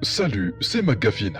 Salut, c'est McGuffin.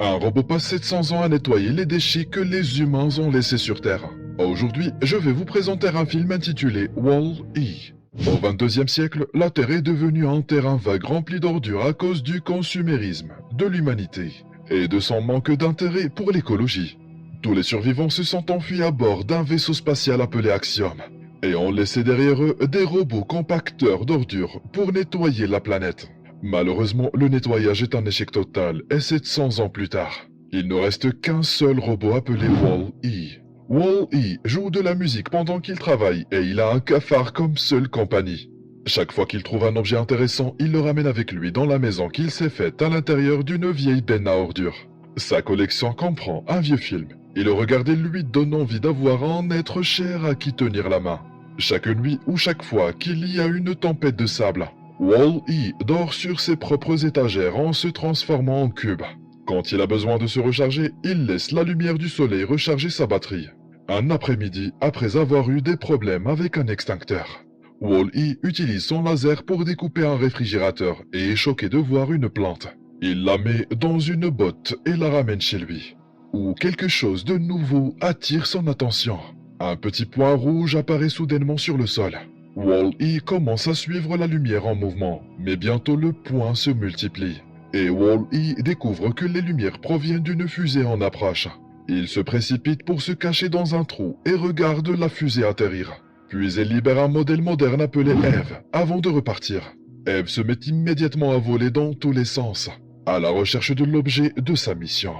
Un robot passe 700 ans à nettoyer les déchets que les humains ont laissés sur Terre. Aujourd'hui, je vais vous présenter un film intitulé Wall-E. Au 22e siècle, la Terre est devenue un terrain vague rempli d'ordures à cause du consumérisme de l'humanité et de son manque d'intérêt pour l'écologie. Tous les survivants se sont enfuis à bord d'un vaisseau spatial appelé Axiom et ont laissé derrière eux des robots compacteurs d'ordures pour nettoyer la planète. Malheureusement, le nettoyage est un échec total et 700 ans plus tard, il ne reste qu'un seul robot appelé Wall-E. Wall-E joue de la musique pendant qu'il travaille et il a un cafard comme seule compagnie. Chaque fois qu'il trouve un objet intéressant, il le ramène avec lui dans la maison qu'il s'est faite à l'intérieur d'une vieille benne à ordures. Sa collection comprend un vieux film et le regarder lui donne envie d'avoir un être cher à qui tenir la main. Chaque nuit ou chaque fois qu'il y a une tempête de sable, Wall-E dort sur ses propres étagères en se transformant en cube. Quand il a besoin de se recharger, il laisse la lumière du soleil recharger sa batterie. Un après-midi, après avoir eu des problèmes avec un extincteur, Wall-E utilise son laser pour découper un réfrigérateur et est choqué de voir une plante. Il la met dans une botte et la ramène chez lui, où quelque chose de nouveau attire son attention. Un petit point rouge apparaît soudainement sur le sol. Wall-E commence à suivre la lumière en mouvement, mais bientôt le point se multiplie. Et Wall-E découvre que les lumières proviennent d'une fusée en approche. Il se précipite pour se cacher dans un trou et regarde la fusée atterrir. Puis elle libère un modèle moderne appelé Eve avant de repartir. Eve se met immédiatement à voler dans tous les sens, à la recherche de l'objet de sa mission.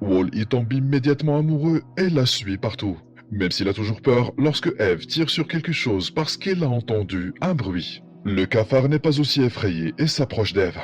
Wall-E tombe immédiatement amoureux et la suit partout. Même s'il a toujours peur lorsque Eve tire sur quelque chose parce qu'elle a entendu un bruit. Le cafard n'est pas aussi effrayé et s'approche d'Eve,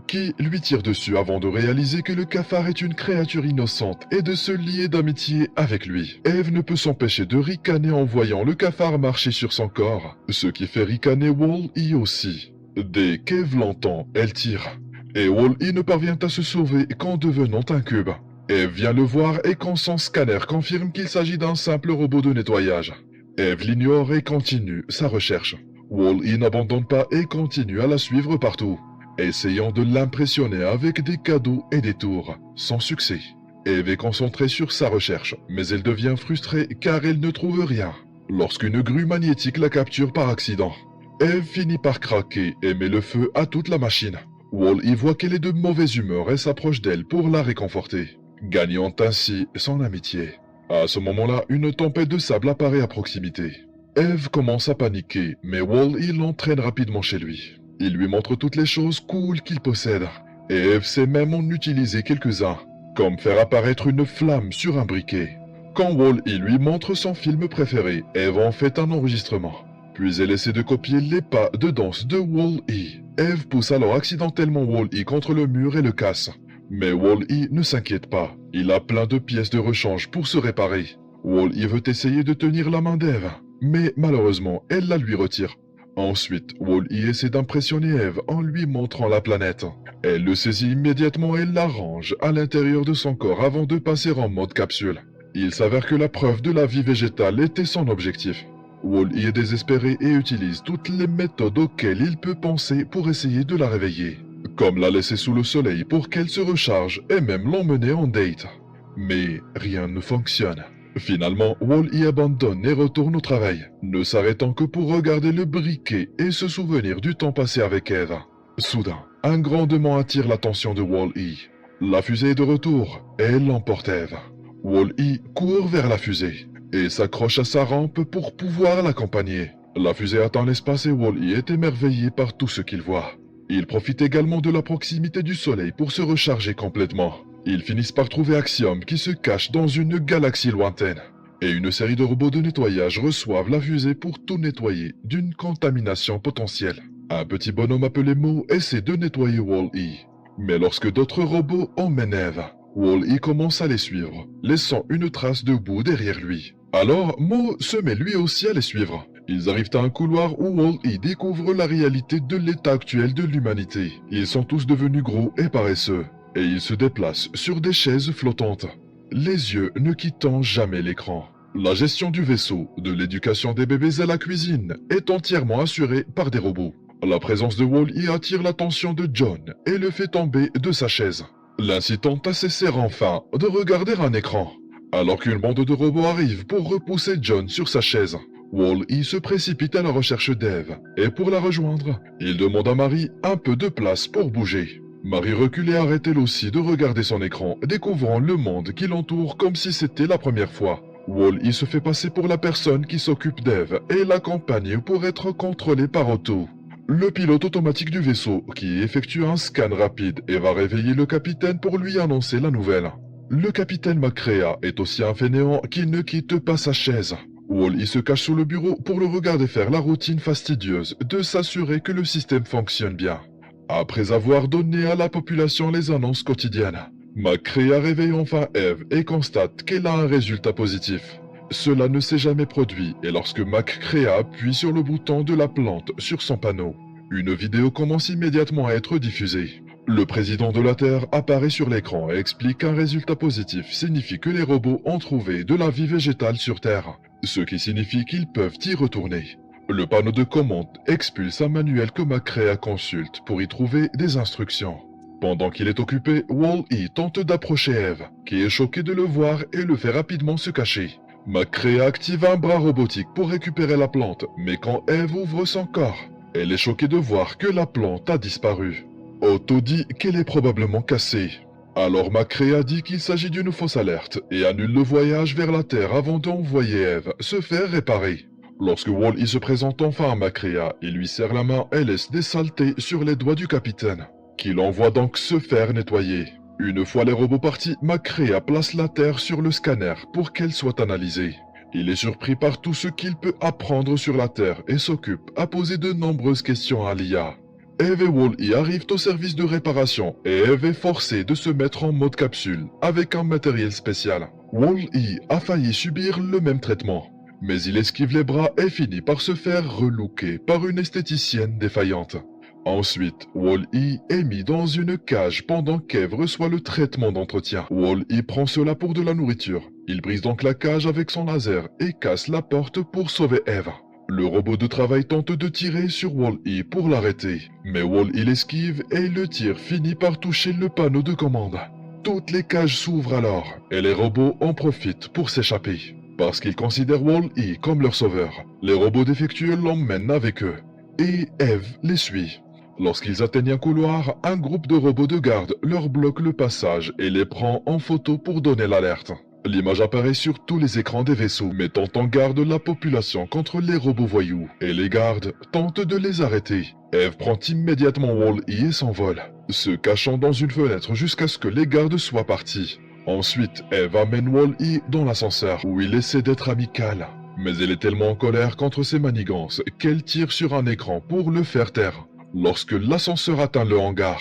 qui lui tire dessus avant de réaliser que le cafard est une créature innocente et de se lier d'amitié avec lui. Eve ne peut s'empêcher de ricaner en voyant le cafard marcher sur son corps, ce qui fait ricaner Wall-E aussi. Dès qu'Eve l'entend, elle tire, et Wall-E ne parvient à se sauver qu'en devenant un cube. Eve vient le voir et quand son scanner confirme qu'il s'agit d'un simple robot de nettoyage. Eve l'ignore et continue sa recherche. Wall-E n'abandonne pas et continue à la suivre partout, essayant de l'impressionner avec des cadeaux et des tours, sans succès. Eve est concentrée sur sa recherche, mais elle devient frustrée car elle ne trouve rien, lorsqu'une grue magnétique la capture par accident. Eve finit par craquer et met le feu à toute la machine. Wall-E voit qu'elle est de mauvaise humeur et s'approche d'elle pour la réconforter, gagnant ainsi son amitié. À ce moment-là, une tempête de sable apparaît à proximité. Eve commence à paniquer, mais Wall-E l'entraîne rapidement chez lui. Il lui montre toutes les choses cool qu'il possède, et Eve sait même en utiliser quelques-uns, comme faire apparaître une flamme sur un briquet. Quand Wall-E lui montre son film préféré, Eve en fait un enregistrement. Puis elle essaie de copier les pas de danse de Wall-E. Eve pousse alors accidentellement Wall-E contre le mur et le casse. Mais Wall-E ne s'inquiète pas, il a plein de pièces de rechange pour se réparer. Wall-E veut essayer de tenir la main d'Eve, mais malheureusement, elle la lui retire. Ensuite, Wall-E essaie d'impressionner Eve en lui montrant la planète. Elle le saisit immédiatement et la range à l'intérieur de son corps avant de passer en mode capsule. Il s'avère que la preuve de la vie végétale était son objectif. Wall-E est désespéré et utilise toutes les méthodes auxquelles il peut penser pour essayer de la réveiller, comme la laisser sous le soleil pour qu'elle se recharge et même l'emmener en date. Mais rien ne fonctionne. Finalement, Wall-E abandonne et retourne au travail, ne s'arrêtant que pour regarder le briquet et se souvenir du temps passé avec Eve. Soudain, un grondement attire l'attention de Wall-E. La fusée est de retour et elle l'emporte Eve. Wall-E court vers la fusée et s'accroche à sa rampe pour pouvoir l'accompagner. La fusée atteint l'espace et Wall-E est émerveillé par tout ce qu'il voit. Il profite également de la proximité du soleil pour se recharger complètement. Ils finissent par trouver Axiom qui se cache dans une galaxie lointaine. Et une série de robots de nettoyage reçoivent la fusée pour tout nettoyer d'une contamination potentielle. Un petit bonhomme appelé Mo essaie de nettoyer Wall-E. Mais lorsque d'autres robots emmènent Eve, Wall-E commence à les suivre, laissant une trace de boue derrière lui. Alors Mo se met lui aussi à les suivre. Ils arrivent à un couloir où Wall-E découvre la réalité de l'état actuel de l'humanité. Ils sont tous devenus gros et paresseux, et ils se déplacent sur des chaises flottantes, les yeux ne quittant jamais l'écran. La gestion du vaisseau, de l'éducation des bébés à la cuisine, est entièrement assurée par des robots. La présence de Wall-E attire l'attention de John et le fait tomber de sa chaise, l'incitant à cesser enfin de regarder un écran. Alors qu'une bande de robots arrive pour repousser John sur sa chaise, Wall-E se précipite à la recherche d'Eve, et pour la rejoindre, il demande à Marie un peu de place pour bouger. Marie recule et arrête elle aussi de regarder son écran, découvrant le monde qui l'entoure comme si c'était la première fois. Wall-E se fait passer pour la personne qui s'occupe d'Eve et l'accompagne pour être contrôlé par Otto, le pilote automatique du vaisseau, qui effectue un scan rapide et va réveiller le capitaine pour lui annoncer la nouvelle. Le capitaine McCrea est aussi un fainéant qui ne quitte pas sa chaise. Wall-E se cache sous le bureau pour le regarder faire la routine fastidieuse de s'assurer que le système fonctionne bien. Après avoir donné à la population les annonces quotidiennes, McCrea réveille enfin Eve et constate qu'elle a un résultat positif. Cela ne s'est jamais produit et lorsque McCrea appuie sur le bouton de la plante sur son panneau, une vidéo commence immédiatement à être diffusée. Le président de la Terre apparaît sur l'écran et explique qu'un résultat positif signifie que les robots ont trouvé de la vie végétale sur Terre, ce qui signifie qu'ils peuvent y retourner. Le panneau de commande expulse un manuel que McCrea consulte pour y trouver des instructions. Pendant qu'il est occupé, Wall-E tente d'approcher Eve, qui est choquée de le voir et le fait rapidement se cacher. McCrea active un bras robotique pour récupérer la plante, mais quand Eve ouvre son corps, elle est choquée de voir que la plante a disparu. Otto dit qu'elle est probablement cassée. Alors McCrea dit qu'il s'agit d'une fausse alerte et annule le voyage vers la Terre avant d'envoyer Eve se faire réparer. Lorsque Wall-E se présente enfin à McCrea, il lui serre la main et laisse des saletés sur les doigts du capitaine, qui l'envoie donc se faire nettoyer. Une fois les robots partis, McCrea place la Terre sur le scanner pour qu'elle soit analysée. Il est surpris par tout ce qu'il peut apprendre sur la Terre et s'occupe à poser de nombreuses questions à l'IA. Eve et Wall-E arrivent au service de réparation et Eve est forcée de se mettre en mode capsule avec un matériel spécial. Wall-E a failli subir le même traitement, mais il esquive les bras et finit par se faire relooker par une esthéticienne défaillante. Ensuite, Wall-E est mis dans une cage pendant qu'Eve reçoit le traitement d'entretien. Wall-E prend cela pour de la nourriture. Il brise donc la cage avec son laser et casse la porte pour sauver Eve. Le robot de travail tente de tirer sur Wall-E pour l'arrêter, mais Wall-E l'esquive et le tir finit par toucher le panneau de commande. Toutes les cages s'ouvrent alors et les robots en profitent pour s'échapper. Parce qu'ils considèrent Wall-E comme leur sauveur, les robots défectueux l'emmènent avec eux et Eve les suit. Lorsqu'ils atteignent un couloir, un groupe de robots de garde leur bloque le passage et les prend en photo pour donner l'alerte. L'image apparaît sur tous les écrans des vaisseaux, mettant en garde la population contre les robots voyous, et les gardes tentent de les arrêter. Eve prend immédiatement Wall-E et s'envole, se cachant dans une fenêtre jusqu'à ce que les gardes soient partis. Ensuite, Eve amène Wall-E dans l'ascenseur, où il essaie d'être amical. Mais elle est tellement en colère contre ses manigances qu'elle tire sur un écran pour le faire taire. Lorsque l'ascenseur atteint le hangar,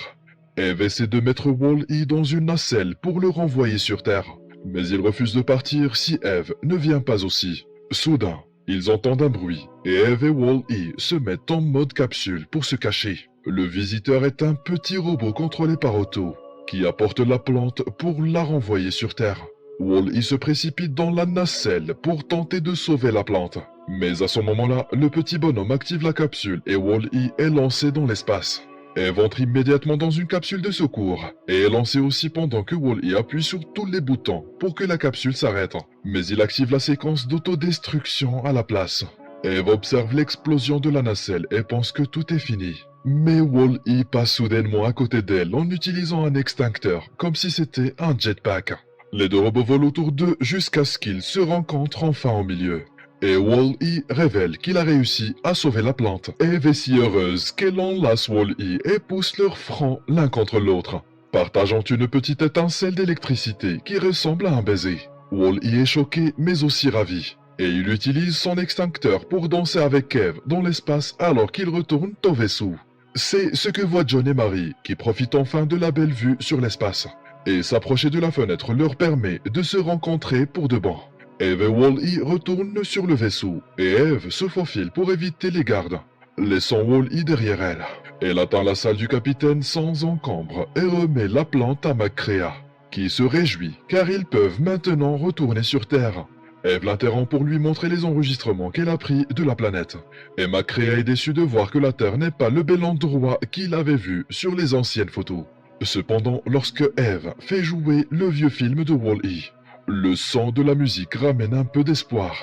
Eve essaie de mettre Wall-E dans une nacelle pour le renvoyer sur Terre. Mais il refuse de partir si Eve ne vient pas aussi. Soudain, ils entendent un bruit et Eve et Wall-E se mettent en mode capsule pour se cacher. Le visiteur est un petit robot contrôlé par Otto, qui apporte la plante pour la renvoyer sur Terre. Wall-E se précipite dans la nacelle pour tenter de sauver la plante. Mais à ce moment-là, le petit bonhomme active la capsule et Wall-E est lancé dans l'espace. Eve entre immédiatement dans une capsule de secours et est lancée aussi pendant que Wall-E appuie sur tous les boutons pour que la capsule s'arrête. Mais il active la séquence d'autodestruction à la place. Eve observe l'explosion de la nacelle et pense que tout est fini. Mais Wall-E passe soudainement à côté d'elle en utilisant un extincteur, comme si c'était un jetpack. Les deux robots volent autour d'eux jusqu'à ce qu'ils se rencontrent enfin au milieu. Et Wall-E révèle qu'il a réussi à sauver la plante. Eve est si heureuse qu'elle enlace Wall-E et pousse leur front l'un contre l'autre, partageant une petite étincelle d'électricité qui ressemble à un baiser. Wall-E est choqué mais aussi ravi, et il utilise son extincteur pour danser avec Eve dans l'espace alors qu'ils retournent au vaisseau. C'est ce que voient John et Marie, qui profitent enfin de la belle vue sur l'espace. Et s'approcher de la fenêtre leur permet de se rencontrer pour de bon. Eve et Wall-E retournent sur le vaisseau, et Eve se faufile pour éviter les gardes, laissant Wall-E derrière elle. Elle atteint la salle du capitaine sans encombre et remet la plante à McCrea, qui se réjouit car ils peuvent maintenant retourner sur Terre. Eve l'interrompt pour lui montrer les enregistrements qu'elle a pris de la planète. Et Macrea est déçu de voir que la Terre n'est pas le bel endroit qu'il avait vu sur les anciennes photos. Cependant, lorsque Eve fait jouer le vieux film de Wall-E, le son de la musique ramène un peu d'espoir.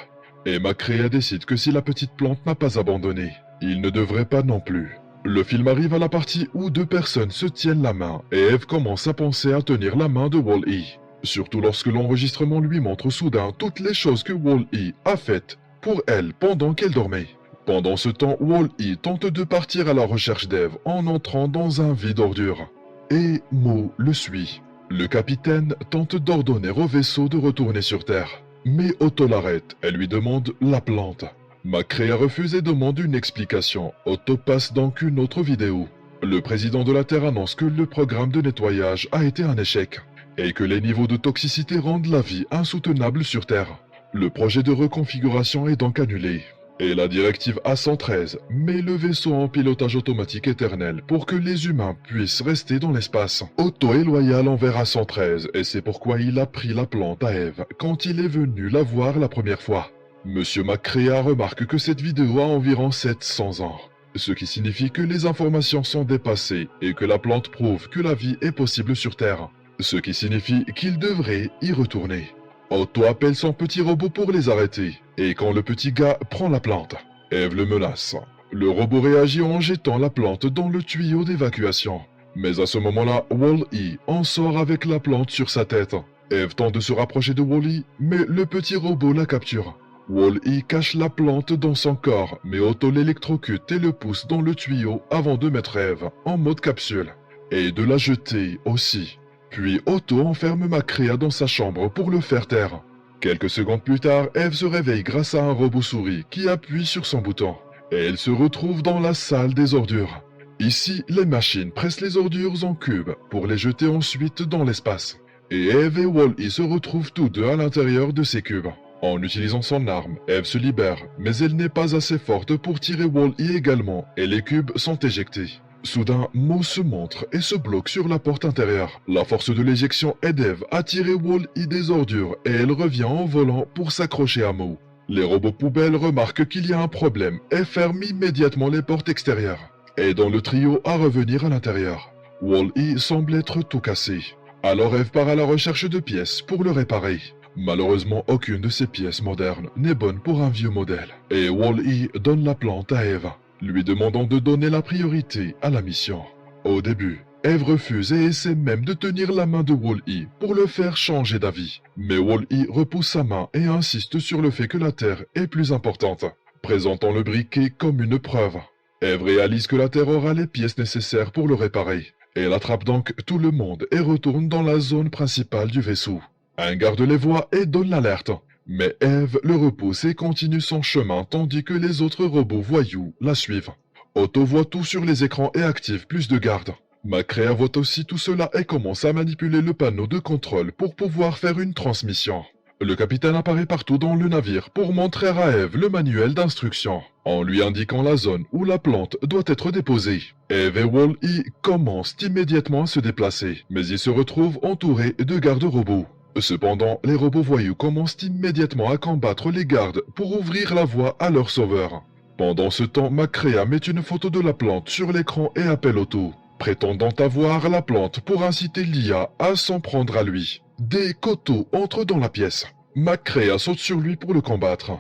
Et Macrea décide que si la petite plante n'a pas abandonné, il ne devrait pas non plus. Le film arrive à la partie où deux personnes se tiennent la main et Eve commence à penser à tenir la main de Wall-E. Surtout lorsque l'enregistrement lui montre soudain toutes les choses que Wall-E a faites pour elle pendant qu'elle dormait. Pendant ce temps, Wall-E tente de partir à la recherche d'Eve en entrant dans un vide ordure. Et Mo le suit. Le capitaine tente d'ordonner au vaisseau de retourner sur Terre. Mais Otto l'arrête et lui demande la plante. Macrea refuse et demande une explication. Otto passe donc une autre vidéo. Le président de la Terre annonce que le programme de nettoyage a été un échec et que les niveaux de toxicité rendent la vie insoutenable sur Terre. Le projet de reconfiguration est donc annulé. Et la directive A113 met le vaisseau en pilotage automatique éternel pour que les humains puissent rester dans l'espace. Otto est loyal envers A113 et c'est pourquoi il a pris la plante à Eve quand il est venu la voir la première fois. Monsieur Macrea remarque que cette vidéo a environ 700 ans, ce qui signifie que les informations sont dépassées et que la plante prouve que la vie est possible sur Terre, ce qui signifie qu'il devrait y retourner. Otto appelle son petit robot pour les arrêter, et quand le petit gars prend la plante, Eve le menace. Le robot réagit en jetant la plante dans le tuyau d'évacuation. Mais à ce moment-là, Wall-E en sort avec la plante sur sa tête. Eve tente de se rapprocher de Wall-E, mais le petit robot la capture. Wall-E cache la plante dans son corps, mais Otto l'électrocute et le pousse dans le tuyau avant de mettre Eve en mode capsule, et de la jeter aussi. Puis Otto enferme Macrea dans sa chambre pour le faire taire. Quelques secondes plus tard, Eve se réveille grâce à un robot souris qui appuie sur son bouton. Et elle se retrouve dans la salle des ordures. Ici, les machines pressent les ordures en cubes pour les jeter ensuite dans l'espace. Et Eve et Wall-E se retrouvent tous deux à l'intérieur de ces cubes. En utilisant son arme, Eve se libère, mais elle n'est pas assez forte pour tirer Wall-E également, et les cubes sont éjectés. Soudain, Mo se montre et se bloque sur la porte intérieure. La force de l'éjection aide Eve à tirer Wall-E des ordures et elle revient en volant pour s'accrocher à Mo. Les robots poubelles remarquent qu'il y a un problème et ferment immédiatement les portes extérieures, aidant le trio à revenir à l'intérieur. Wall-E semble être tout cassé. Alors Eve part à la recherche de pièces pour le réparer. Malheureusement, aucune de ces pièces modernes n'est bonne pour un vieux modèle. Et Wall-E donne la plante à Eve, lui demandant de donner la priorité à la mission. Au début, Eve refuse et essaie même de tenir la main de Wall-E pour le faire changer d'avis. Mais Wall-E repousse sa main et insiste sur le fait que la Terre est plus importante, présentant le briquet comme une preuve. Eve réalise que la Terre aura les pièces nécessaires pour le réparer. Elle attrape donc tout le monde et retourne dans la zone principale du vaisseau. Un garde les voit et donne l'alerte. Mais Eve le repousse et continue son chemin tandis que les autres robots voyous la suivent. Otto voit tout sur les écrans et active plus de gardes. Macrea voit aussi tout cela et commence à manipuler le panneau de contrôle pour pouvoir faire une transmission. Le capitaine apparaît partout dans le navire pour montrer à Eve le manuel d'instruction, en lui indiquant la zone où la plante doit être déposée. Eve et Wall-E commencent immédiatement à se déplacer, mais ils se retrouvent entourés de gardes robots. Cependant, les robots voyous commencent immédiatement à combattre les gardes pour ouvrir la voie à leur sauveur. Pendant ce temps, Macrea met une photo de la plante sur l'écran et appelle Otto, prétendant avoir la plante pour inciter l'IA à s'en prendre à lui. Dès qu'Otto entre dans la pièce, Macrea saute sur lui pour le combattre.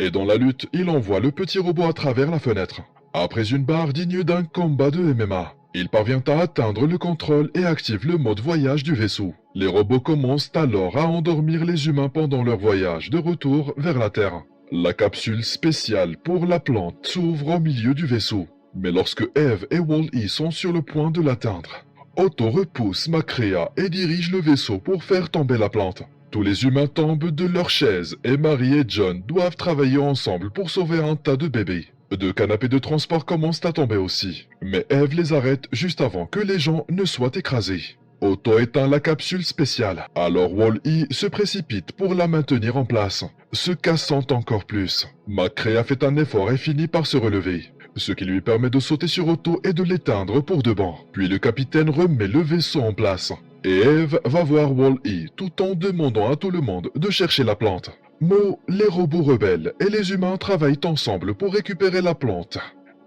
Et dans la lutte, il envoie le petit robot à travers la fenêtre. Après une barre digne d'un combat de MMA, il parvient à atteindre le contrôle et active le mode voyage du vaisseau. Les robots commencent alors à endormir les humains pendant leur voyage de retour vers la Terre. La capsule spéciale pour la plante s'ouvre au milieu du vaisseau. Mais lorsque Eve et Wall-E sont sur le point de l'atteindre, Otto repousse Macrea et dirige le vaisseau pour faire tomber la plante. Tous les humains tombent de leur chaise et Mary et John doivent travailler ensemble pour sauver un tas de bébés. Deux canapés de transport commencent à tomber aussi, mais Eve les arrête juste avant que les gens ne soient écrasés. Otto éteint la capsule spéciale, alors Wall-E se précipite pour la maintenir en place, se cassant encore plus. Macrea fait un effort et finit par se relever, ce qui lui permet de sauter sur Otto et de l'éteindre pour de bon. Puis le capitaine remet le vaisseau en place, et Eve va voir Wall-E tout en demandant à tout le monde de chercher la plante. Mo, les robots rebelles et les humains travaillent ensemble pour récupérer la plante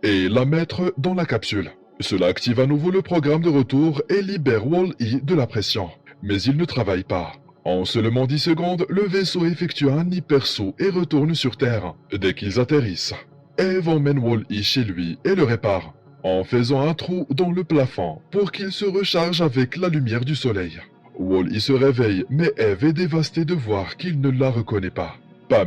et la mettre dans la capsule. Cela active à nouveau le programme de retour et libère Wall-E de la pression. Mais ils ne travaillent pas. En seulement 10 secondes, le vaisseau effectue un hypersaut et retourne sur Terre. Dès qu'ils atterrissent, Eve emmène Wall-E chez lui et le répare, en faisant un trou dans le plafond pour qu'il se recharge avec la lumière du soleil. Wall-E se réveille, mais Eve est dévastée de voir qu'il ne la reconnaît pas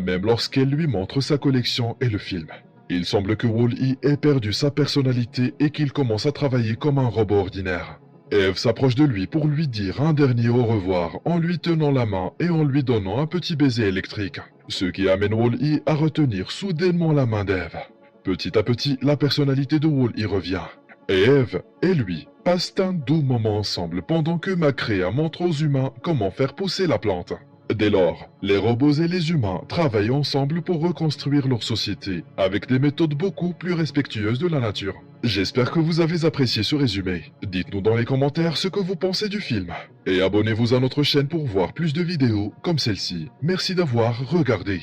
même lorsqu'elle lui montre sa collection et le film. Il semble que Wall-E ait perdu sa personnalité et qu'il commence à travailler comme un robot ordinaire. Eve s'approche de lui pour lui dire un dernier au revoir en lui tenant la main et en lui donnant un petit baiser électrique, ce qui amène Wall-E à retenir soudainement la main d'Eve. Petit à petit, la personnalité de Wall-E revient, et Eve et lui passent un doux moment ensemble pendant que Macrea montre aux humains comment faire pousser la plante. Dès lors, les robots et les humains travaillent ensemble pour reconstruire leur société avec des méthodes beaucoup plus respectueuses de la nature. J'espère que vous avez apprécié ce résumé. Dites-nous dans les commentaires ce que vous pensez du film. Et abonnez-vous à notre chaîne pour voir plus de vidéos comme celle-ci. Merci d'avoir regardé.